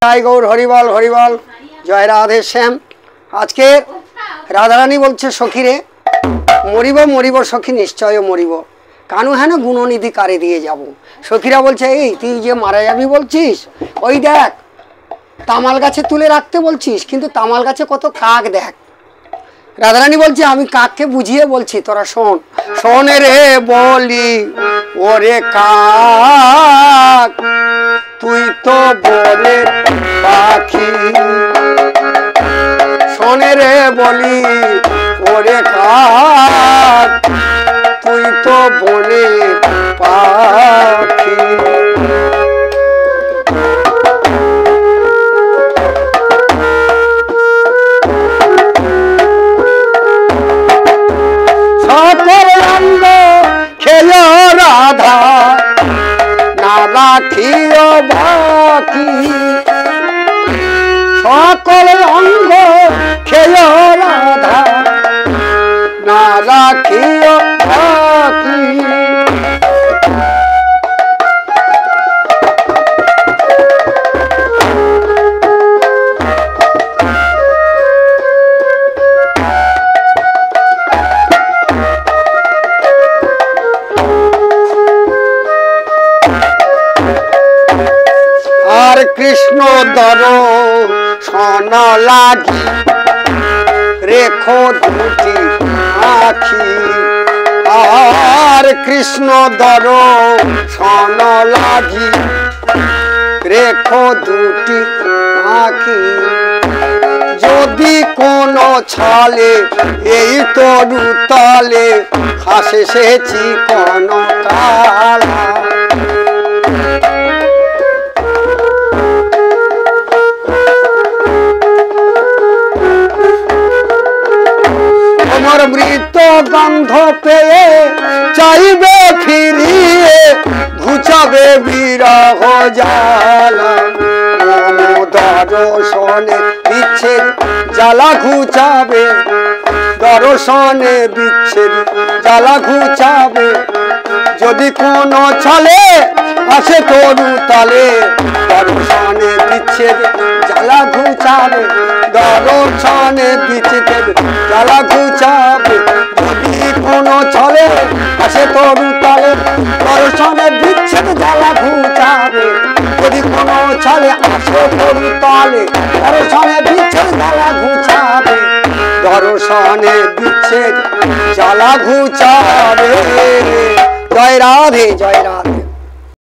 जय गौर horrible horrible जय राधे श्याम। आज के राधारानी बोलছে सखीरे मरिब मरिब सखी निश्चय मरिब कानू है ना गुणनिधि कारे दिए जाबो। सखीरा बोलছে এই তুই যে মারা যাবি বলছিস ওই দেখ তামাল গাছে তুলে রাখতে বলছিস কিন্তু তামাল গাছে কত কাক দেখ। রাধারানী বলছে আমি কাককে বুঝিয়ে বলছি তোরা শোন শোন রে বলি ওরে কাক তুই তো বলে পাখি শোনে রে বলি ওরে কাক তুই তো বলে পাখি। সকল অঙ্গ খেলো রাধা না রাখিও বাকি সকল অঙ্গ খেলো রাধা না রাখিও বাকি। कृष्ण दर्शन लागी रेखो दुटी आखी आर कृष्ण दर्शन लागी रेखो दुटी आखी যদি কোনো ছালে এই তরু তলে হাসে সে চিকন কালা মৃত গন্ধ পেয়ে চাইবে ফিরিয়ে ঘুচাবে বিরহ জ্বালা দর্শনে বিচ্ছেদ জ্বালা ঘুচাবে দর্শনে বিচ্ছেদ জ্বালা ঘুচাবে যদি কোনো ছলে আসে তরু তলে দর্শনে বিচ্ছেদ জ্বালা ঘুচাবে দর্শনে বিচ্ছেদ জ্বালা ঘুচাবে যদি কোনো ছলে আসে তরু তলে দর্শনে বিচ্ছেদ জ্বালা ঘুচাবে যদি কোনো ছলে আসে তরু তলে দর্শনে বিচ্ছেদ জ্বালা ঘুচাবে দর্শনে বিচ্ছেদ জ্বালা ঘুচাবে। জয় রাধে জয় রাধে।